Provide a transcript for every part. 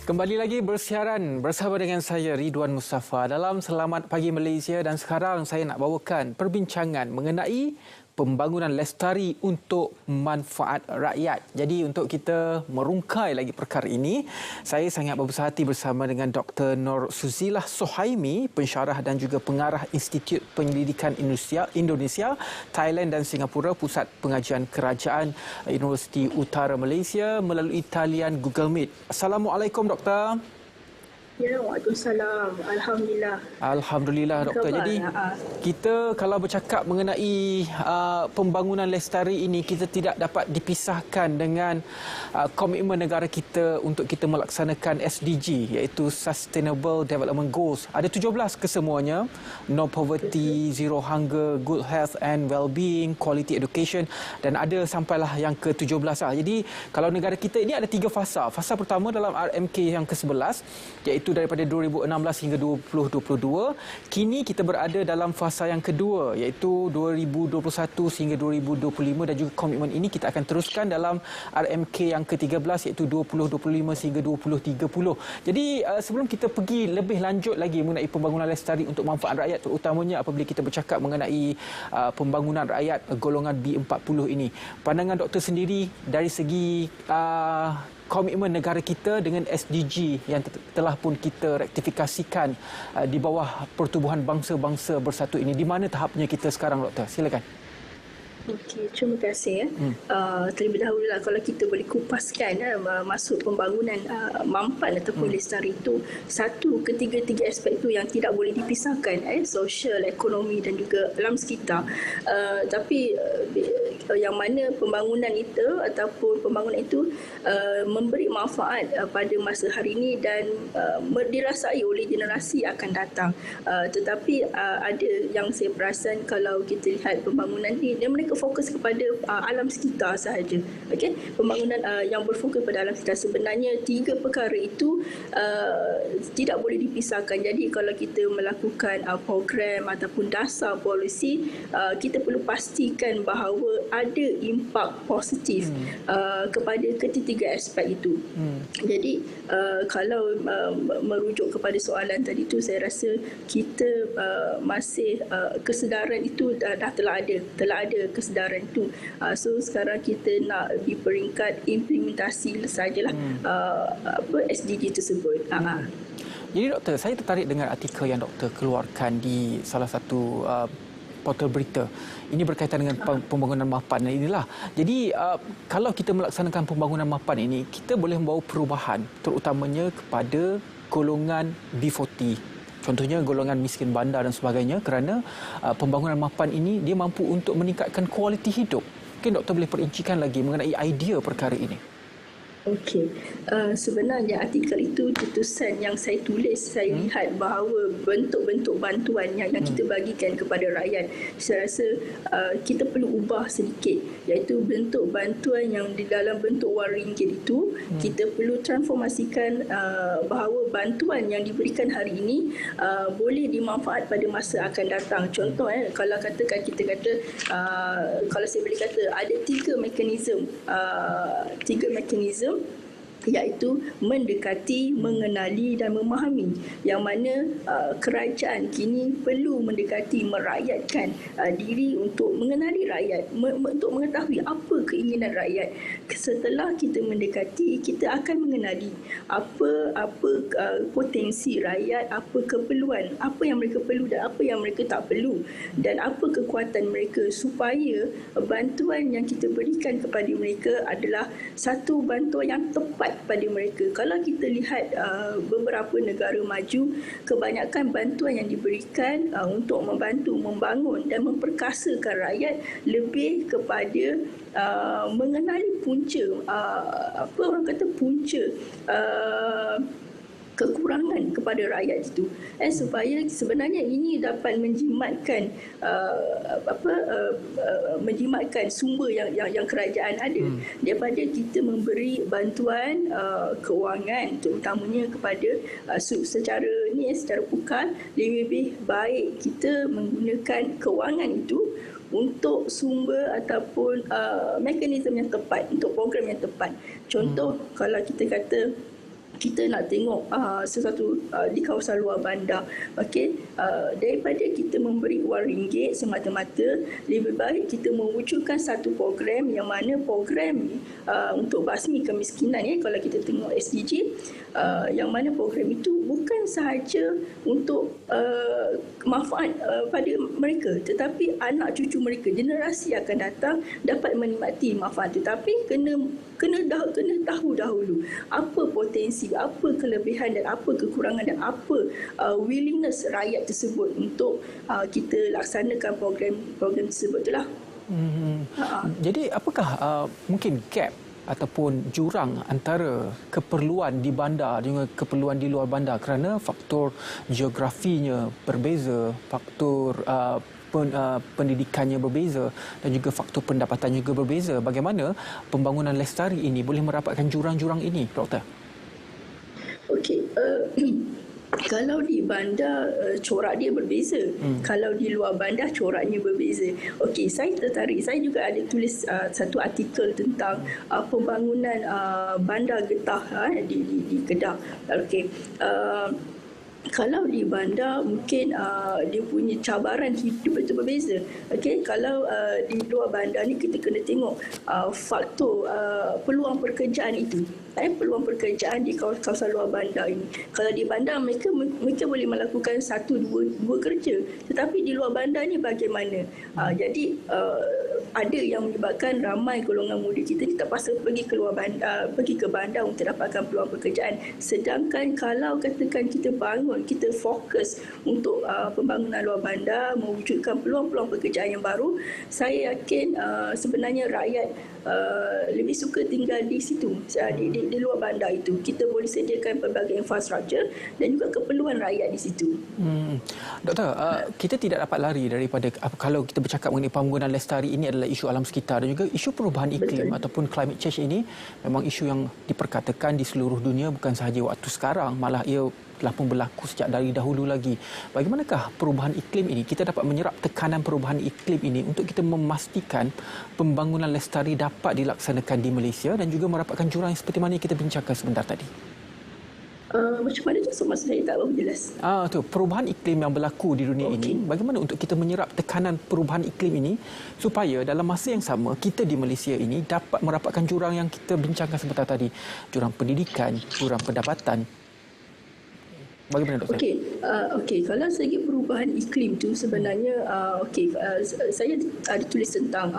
Kembali lagi bersiaran bersama dengan saya Ridwan Mustafa dalam Selamat Pagi Malaysia, dan sekarang saya nak bawakan perbincangan mengenai pembangunan lestari untuk manfaat rakyat. Jadi untuk kita merungkai lagi perkara ini, saya sangat berbesar hati bersama dengan Dr. Nur Suzilah Sohaimi, pensyarah dan juga pengarah Institut Penyelidikan Indonesia, Thailand dan Singapura, Pusat Pengajian Kerajaan Universiti Utara Malaysia melalui talian Google Meet. Assalamualaikum Doktor. Ya, waalaikumsalam. Alhamdulillah. Alhamdulillah Doktor. Jadi kita kalau bercakap mengenai pembangunan lestari ini, kita tidak dapat dipisahkan dengan komitmen negara kita untuk kita melaksanakan SDG, iaitu Sustainable Development Goals. Ada 17 kesemuanya. No poverty, zero hunger, good health and well-being, quality education, dan ada sampailah yang ke-17 lah. Jadi kalau negara kita ini ada 3 fasa. Fasa pertama dalam RMK yang ke-11, iaitu daripada 2016 hingga 2022. Kini kita berada dalam fasa yang kedua, iaitu 2021 hingga 2025, dan juga komitmen ini kita akan teruskan dalam RMK yang ke-13, iaitu 2025 hingga 2030. Jadi sebelum kita pergi lebih lanjut lagi mengenai pembangunan lestari untuk manfaat rakyat, terutamanya apabila kita bercakap mengenai pembangunan rakyat golongan B40 ini, pandangan doktor sendiri dari segi komitmen negara kita dengan SDG yang telah pun kita rektifikasikan di bawah Pertubuhan Bangsa-Bangsa Bersatu ini. Di mana tahapnya kita sekarang, Doktor? Silakan. Okey, terima kasih. Terlebih dahulu kalau kita boleh kupaskan masuk pembangunan mampan ataupun lestari itu, satu, ketiga-tiga aspek itu yang tidak boleh dipisahkan, sosial, ekonomi dan juga alam sekitar. Tapi yang mana pembangunan itu ataupun pembangunan itu memberi manfaat pada masa hari ini dan dirasai oleh generasi akan datang. Tetapi ada yang saya perasan kalau kita lihat pembangunan ini, mereka fokus kepada alam sekitar sahaja. Okey, pembangunan yang berfokus pada alam sekitar, sebenarnya 3 perkara itu tidak boleh dipisahkan. Jadi kalau kita melakukan program ataupun dasar polisi, kita perlu pastikan bahawa ada impak positif kepada ketiga aspek itu. Jadi kalau merujuk kepada soalan tadi tu, saya rasa kita masih kesedaran itu dah telah ada kesedaran itu. So sekarang kita nak di peringkat implementasi sajalah SDG tersebut. Jadi Doktor, saya tertarik dengan artikel yang Doktor keluarkan di salah satu portal berita. Ini berkaitan dengan pembangunan mapan inilah. Jadi kalau kita melaksanakan pembangunan mapan ini, kita boleh membawa perubahan terutamanya kepada golongan B40. Contohnya golongan miskin bandar dan sebagainya, kerana pembangunan mapan ini dia mampu untuk meningkatkan kualiti hidup. Mungkin Doktor boleh perincikan lagi mengenai idea perkara ini. Okey, sebenarnya artikel itu tutusan yang saya tulis, saya lihat bahawa bentuk-bentuk bantuan yang kita bagikan kepada rakyat, saya rasa kita perlu ubah sedikit, iaitu bentuk bantuan yang di dalam bentuk wang ringgit itu, kita perlu transformasikan bahawa bantuan yang diberikan hari ini boleh dimanfaat pada masa akan datang. Contoh, kalau katakan kita kata, kalau saya boleh kata, ada 3 mekanisme, iaitu mendekati, mengenali dan memahami, yang mana kerajaan kini perlu mendekati, merakyatkan diri untuk mengenali rakyat, untuk mengetahui apa keinginan rakyat. Setelah kita mendekati, kita akan mengenali apa potensi rakyat, apa keperluan, apa yang mereka perlu dan apa yang mereka tak perlu, dan apa kekuatan mereka, supaya bantuan yang kita berikan kepada mereka adalah satu bantuan yang tepat pada mereka. Kalau kita lihat beberapa negara maju, kebanyakan bantuan yang diberikan untuk membantu membangun dan memperkasakan rakyat lebih kepada mengenali punca, punca kekurangan kepada rakyat itu, supaya sebenarnya ini dapat menjimatkan menjimatkan sumber yang kerajaan ada, daripada kita memberi bantuan kewangan terutamanya kepada secara pukal. Lebih baik kita menggunakan kewangan itu untuk sumber ataupun mekanisme yang tepat, untuk program yang tepat. Contoh, kalau kita kata kita nak tengok sesuatu di kawasan luar bandar, okey, daripada kita memberi wang ringgit semata-mata, lebih baik kita mewujudkan satu program yang mana program ni untuk basmi kemiskinan, kalau kita tengok SDG, yang mana program itu bukan sahaja untuk manfaat pada mereka, tetapi anak cucu mereka, generasi akan datang dapat menikmati manfaat itu. Tapi kena tahu dahulu apa potensi, apa kelebihan dan apa kekurangan dan apa willingness rakyat tersebut untuk kita laksanakan program tersebut itulah. Jadi apakah mungkin gap ataupun jurang antara keperluan di bandar dengan keperluan di luar bandar, kerana faktor geografinya berbeza, faktor pendidikannya berbeza dan juga faktor pendapatannya juga berbeza. Bagaimana pembangunan lestari ini boleh merapatkan jurang-jurang ini, Doktor? Okey, kalau di bandar corak dia berbeza, kalau di luar bandar coraknya berbeza. Okey, saya tertarik, saya juga ada tulis satu artikel tentang pembangunan bandar getah di Kedah. Okey, kalau di bandar mungkin dia punya cabaran hidup itu berbeza. Okey, kalau di luar bandar ni kita kena tengok faktor peluang pekerjaan itu. Peluang pekerjaan di kawasan luar bandar ini. Kalau di bandar mereka boleh melakukan satu dua kerja, tetapi di luar bandar ni bagaimana? Jadi ada yang menyebabkan ramai golongan muda kita ni terpaksa pergi ke bandar untuk dapatkan peluang pekerjaan. Sedangkan kalau katakan kita bangun, kita fokus untuk pembangunan luar bandar, mewujudkan peluang-peluang pekerjaan yang baru, saya yakin sebenarnya rakyat lebih suka tinggal di situ, di luar bandar itu. Kita boleh sediakan pelbagai infrastruktur dan juga keperluan rakyat di situ. Doktor, kita tidak dapat lari daripada, kalau kita bercakap mengenai pembangunan lestari ini adalah isu alam sekitar dan juga isu perubahan iklim. Betul. Ataupun climate change ini memang isu yang diperkatakan di seluruh dunia, bukan sahaja waktu sekarang, malah ia telah pun berlaku sejak dari dahulu lagi. Bagaimanakah perubahan iklim ini? Kita dapat menyerap tekanan perubahan iklim ini untuk kita memastikan pembangunan lestari dapat dilaksanakan di Malaysia dan juga merapatkan jurang seperti mana yang kita bincangkan sebentar tadi. Macam mana tu? Maksud saya tak berapa jelas. Tu perubahan iklim yang berlaku di dunia ini, bagaimana untuk kita menyerap tekanan perubahan iklim ini supaya dalam masa yang sama kita di Malaysia ini dapat merapatkan jurang yang kita bincangkan sebentar tadi, jurang pendidikan, jurang pendapatan. Bagaimana, Doktor? Okey, kalau segi perubahan iklim tu sebenarnya saya ada tulis tentang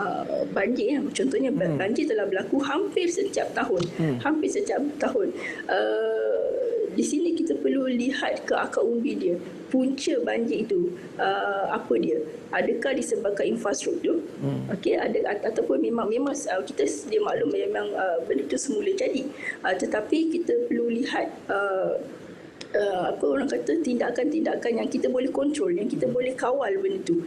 banjir. Contohnya banjir telah berlaku hampir setiap tahun. Di sini kita perlu lihat ke akar umbi dia. Punca banjir itu apa dia? Adakah disebabkan infrastruktur? Okey, ataupun memang kita sedia maklum memang benda itu semula jadi. Tetapi kita perlu lihat orang kata tindakan-tindakan yang kita boleh kontrol, yang kita boleh kawal benda tu.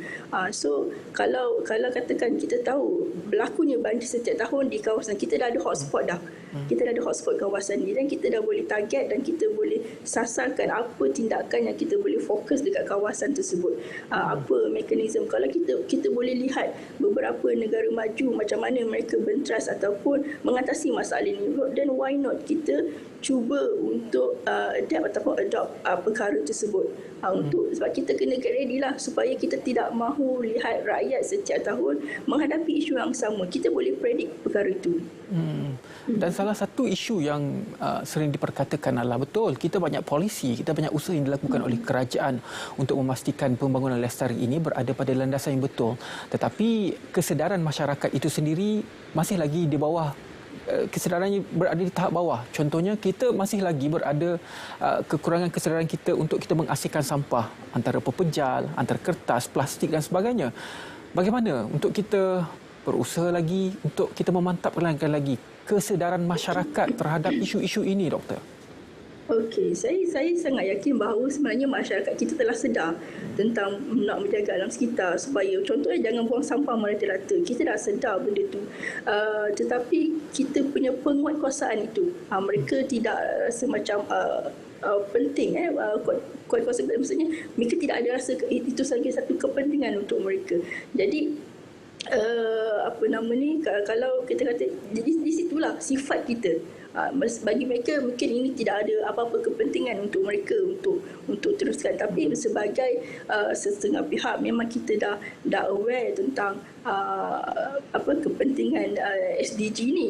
So kalau katakan kita tahu berlakunya banjir setiap tahun di kawasan kita, dah ada hotspot dah. Kita dah ada hotspot kawasan ni dan kita dah boleh target dan kita boleh sasarkan apa tindakan yang kita boleh fokus dekat kawasan tersebut. Apa mekanisme, kalau kita boleh lihat beberapa negara maju macam mana mereka bentras ataupun mengatasi masalah ini, then why not kita cuba untuk adopt perkara tersebut. Sebab kita kena get ready lah supaya kita tidak mahu lihat rakyat setiap tahun menghadapi isu yang sama. Kita boleh predict perkara itu. Dan salah satu isu yang sering diperkatakan adalah betul, kita banyak polisi, kita banyak usaha yang dilakukan oleh kerajaan untuk memastikan pembangunan lestari ini berada pada landasan yang betul. Tetapi kesedaran masyarakat itu sendiri masih lagi di bawah, kesedarannya berada di tahap bawah. Contohnya, kita masih lagi berada kekurangan kesedaran kita untuk kita mengasihkan sampah, antara pepejal, antara kertas, plastik dan sebagainya. Bagaimana untuk kita berusaha lagi untuk kita memantapkan lagi kesedaran masyarakat terhadap isu-isu ini, Doktor? Okey, saya sangat yakin bahawa sebenarnya masyarakat kita telah sedar tentang nak menjaga alam sekitar, supaya contohnya jangan buang sampah merata-rata. Kita dah sedar benda tu. Tetapi kita punya penguatkuasaan itu, mereka tidak rasa macam penting kuat-kuasa, maksudnya mereka tidak ada rasa itu sebagai satu kepentingan untuk mereka. Jadi kalau kita kata, jadi di situlah sifat kita Bagi mereka mungkin ini tidak ada apa-apa kepentingan untuk mereka untuk teruskan, tapi sebagai setengah pihak memang kita dah aware tentang kepentingan SDG ni.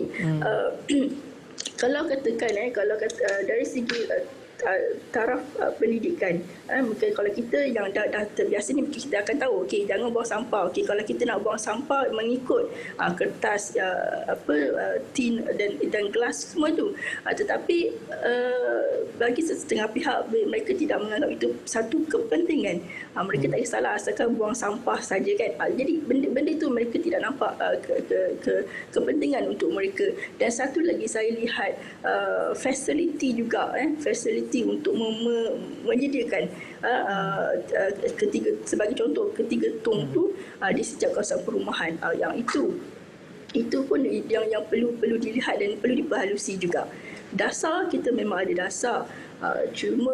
Kalau katakan dari segi taraf pendidikan, mungkin kalau kita yang dah terbiasa ni, kita akan tahu okey, jangan buang sampah. Okey, kalau kita nak buang sampah mengikut kertas, tin dan gelas semua tu. Tetapi bagi setengah pihak, mereka tidak menganggap itu satu kepentingan. Mereka tak kisahlah asalkan buang sampah saja kan. Jadi benda itu mereka tidak nampak kepentingan untuk mereka. Dan satu lagi saya lihat fasiliti juga, fasiliti untuk menyediakan sebagai contoh ketiga tong tu di setiap kawasan perumahan, yang itu pun yang perlu dilihat dan perlu diperhalusi juga. Dasar kita memang ada dasar, cuma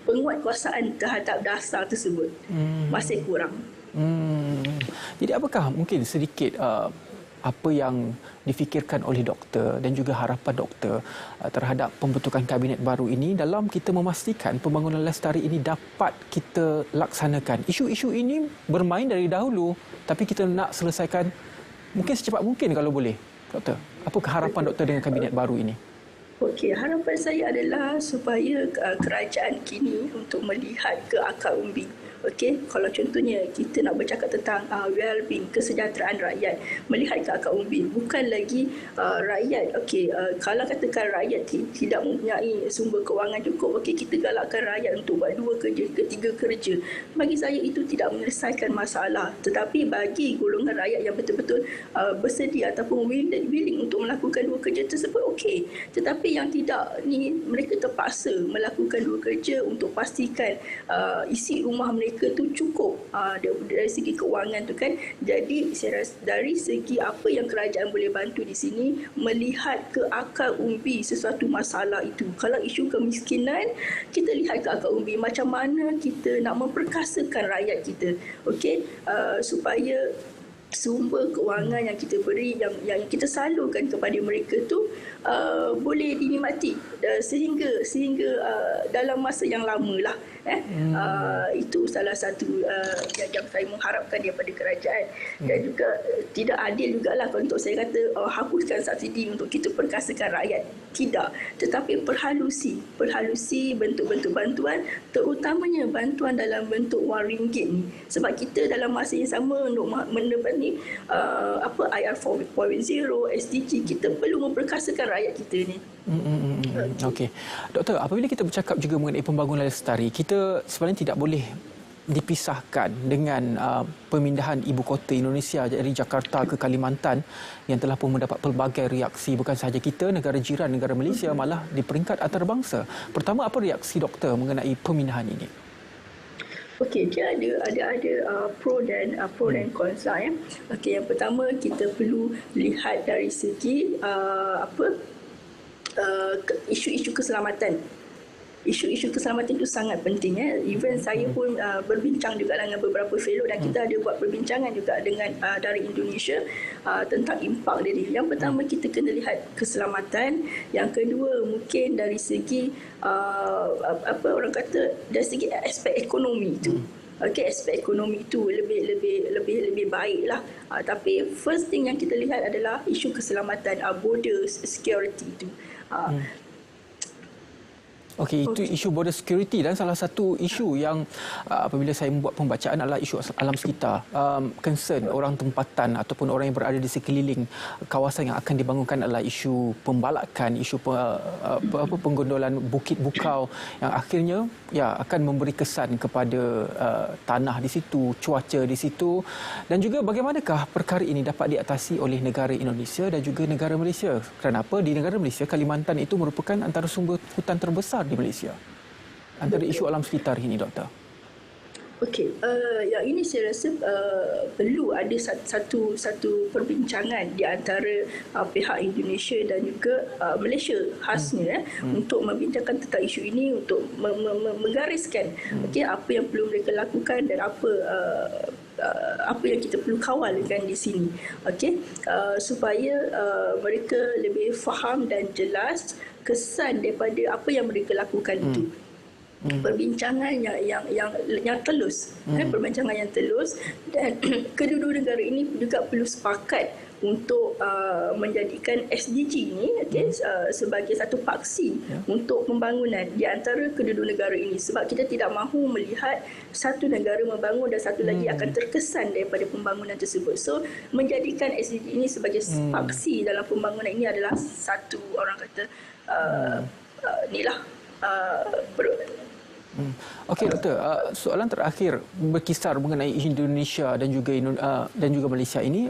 penguatkuasaan terhadap dasar tersebut masih kurang. Jadi apakah mungkin sedikit apa yang difikirkan oleh doktor dan juga harapan doktor terhadap pembentukan kabinet baru ini dalam kita memastikan pembangunan lestari ini dapat kita laksanakan? Isu-isu ini bermain dari dahulu, tapi kita nak selesaikan mungkin secepat mungkin kalau boleh. Doktor, apakah harapan doktor dengan kabinet baru ini? Okey, harapan saya adalah supaya kerajaan kini untuk melihat ke akar umbi. Okey, kalau contohnya kita nak bercakap tentang well-being, kesejahteraan rakyat, melihat ke akar umbi, bukan lagi rakyat. Okey, kalau katakan rakyat tidak mempunyai sumber kewangan cukup, okey, kita galakkan rakyat untuk buat 2 kerja, 3 kerja. Bagi saya itu tidak menyelesaikan masalah. Tetapi bagi golongan rakyat yang betul-betul bersedia ataupun willing untuk melakukan 2 kerja tersebut, okey. Tetapi yang tidak ni, mereka terpaksa melakukan 2 kerja untuk pastikan isi rumah mereka tu cukup dari segi kewangan tu kan. Jadi saya rasa dari segi apa yang kerajaan boleh bantu di sini, melihat ke akar umbi sesuatu masalah itu. Kalau isu kemiskinan, kita lihat ke akar umbi, macam mana kita nak memperkasakan rakyat kita, okey, supaya sumber kewangan yang kita beri, yang kita salurkan kepada mereka tu boleh dinikmati sehingga dalam masa yang lama lah. Itu salah satu yang saya mengharapkan daripada kerajaan. Dan juga tidak adil jugalah kalau untuk saya kata hapuskan subsidi untuk kita perkasakan rakyat. Tidak, tetapi perhalusi bentuk-bentuk bantuan, terutamanya bantuan dalam bentuk RM1 ni. Sebab kita dalam masa yang sama untuk menepani IR 4.0, SDG, kita perlu memperkasakan rakyat kita ni. Okey. Doktor, apabila kita bercakap juga mengenai pembangunan lestari, kita sebenarnya tidak boleh dipisahkan dengan pemindahan ibu kota Indonesia dari Jakarta ke Kalimantan yang telah pun mendapat pelbagai reaksi, bukan sahaja kita, negara jiran, negara Malaysia, malah di peringkat antarabangsa. Pertama, apa reaksi doktor mengenai pemindahan ini? Okey, dia ada pro dan cons lah ya. Okey, yang pertama kita perlu lihat dari segi isu-isu keselamatan. Isu-isu keselamatan itu sangat penting. Even saya pun berbincang juga dengan beberapa fellow, dan kita ada buat perbincangan juga dengan dari Indonesia tentang impak dia. Yang pertama, kita kena lihat keselamatan. Yang kedua, mungkin dari segi orang kata dari segi aspek ekonomi itu. Okey, aspek ekonomi itu lebih baiklah. Tapi first thing yang kita lihat adalah isu keselamatan, border security itu. Okey, itu isu border security, dan salah satu isu yang apabila saya membuat pembacaan adalah isu alam sekitar. Concern orang tempatan ataupun orang yang berada di sekeliling kawasan yang akan dibangunkan adalah isu pembalakan, isu penggondolan bukit bukau yang akhirnya akan memberi kesan kepada tanah di situ, cuaca di situ, dan juga bagaimanakah perkara ini dapat diatasi oleh negara Indonesia dan juga negara Malaysia. Kenapa di negara Malaysia, Kalimantan itu merupakan antara sumber hutan terbesar di Malaysia. Antara isu alam sekitar ini, doktor. Okey, yang ini saya rasa perlu ada satu perbincangan di antara pihak Indonesia dan juga Malaysia khasnya untuk membincangkan tentang isu ini, untuk menggariskan okey apa yang perlu mereka lakukan dan apa apa yang kita perlu kawalkan di sini, okey, supaya mereka lebih faham dan jelas kesan daripada apa yang mereka lakukan itu. Perbincangan yang telus, perbincangan yang telus, dan kedua-dua negara ini juga perlu sepakat untuk menjadikan SDG ini sebagai satu paksi untuk pembangunan di antara kedua-dua negara ini, sebab kita tidak mahu melihat satu negara membangun dan satu lagi akan terkesan daripada pembangunan tersebut. So menjadikan SDG ini sebagai paksi dalam pembangunan ini adalah satu, orang kata, Okey doktor, soalan terakhir berkisar mengenai Indonesia dan juga Malaysia ini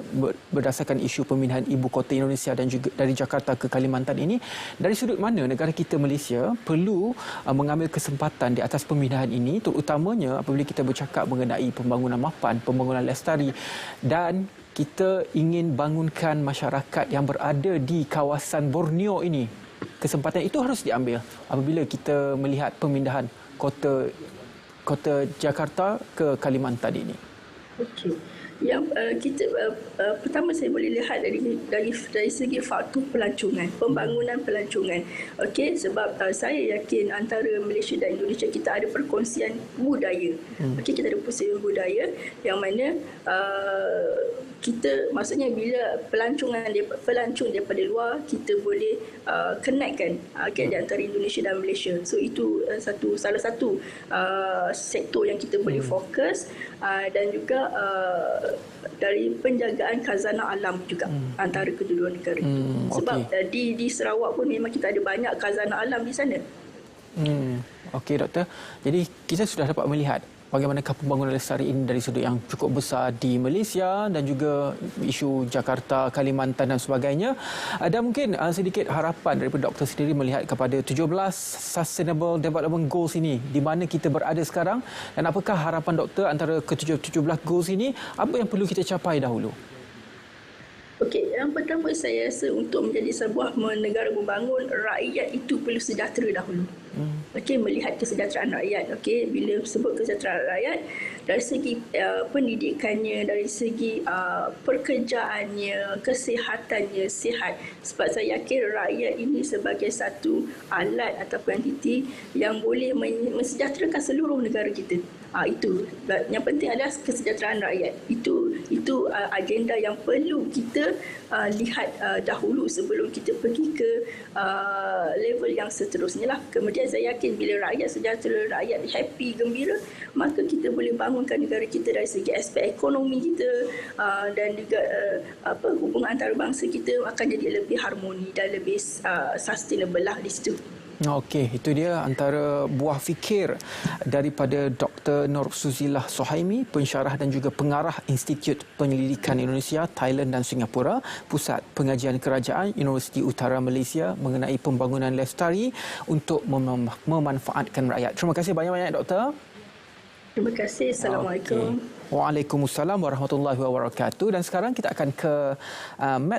berdasarkan isu pemindahan ibu kota Indonesia dan juga dari Jakarta ke Kalimantan ini, dari sudut mana negara kita Malaysia perlu mengambil kesempatan di atas pemindahan ini, terutamanya apabila kita bercakap mengenai pembangunan mapan, pembangunan lestari, dan kita ingin bangunkan masyarakat yang berada di kawasan Borneo ini. Kesempatan itu harus diambil apabila kita melihat pemindahan kota Jakarta ke Kalimantan ini. Okey. Yang kita pertama saya boleh lihat dari segi faktor pelancongan, pembangunan pelancongan. Okey, sebab saya yakin antara Malaysia dan Indonesia kita ada perkongsian budaya. Okey, kita ada perkongsian budaya yang mana kita, maksudnya bila pelancong daripada luar, kita boleh connectkan di antara Indonesia dan Malaysia. So itu salah satu sektor yang kita boleh fokus, dan juga dari penjagaan khazanah alam juga antara kedua-dua negara itu. Sebab di Sarawak pun memang kita ada banyak khazanah alam di sana. Okey doktor. Jadi kita sudah dapat melihat bagaimanakah pembangunan lestari ini dari sudut yang cukup besar di Malaysia dan juga isu Jakarta, Kalimantan dan sebagainya. Dan mungkin sedikit harapan daripada doktor sendiri melihat kepada 17 Sustainable Development Goals ini, di mana kita berada sekarang, dan apakah harapan doktor antara ke-17 goals ini, apa yang perlu kita capai dahulu? Okey, yang pertama saya rasa untuk menjadi sebuah negara membangun, rakyat itu perlu sejahtera dahulu. Okey, melihat kesejahteraan rakyat. Okey, bila sebut kesejahteraan rakyat, dari segi pendidikannya, dari segi pekerjaannya, kesihatannya sihat. Sebab saya yakin rakyat ini sebagai satu alat ataupun entiti yang boleh mensejahterakan seluruh negara kita. Itu yang penting adalah kesejahteraan rakyat. Itu agenda yang perlu kita lihat dahulu sebelum kita pergi ke level yang seterusnya lah. Kemudian saya yakin bila rakyat sejahtera, rakyat happy, gembira, maka kita boleh bangunkan negara kita dari segi aspek ekonomi kita, dan juga hubungan antarabangsa kita akan jadi lebih harmoni dan lebih sustainable lah di situ. Okey, itu dia antara buah fikir daripada Dr. Nur Suzilah Sohaimi, pensyarah dan juga pengarah Institut Penyelidikan Indonesia, Thailand dan Singapura, Pusat Pengajian Kerajaan Universiti Utara Malaysia mengenai pembangunan lestari untuk memanfaatkan rakyat. Terima kasih banyak-banyak doktor. Terima kasih. Assalamualaikum. Waalaikumsalam warahmatullahi wabarakatuh. Dan sekarang kita akan ke Matt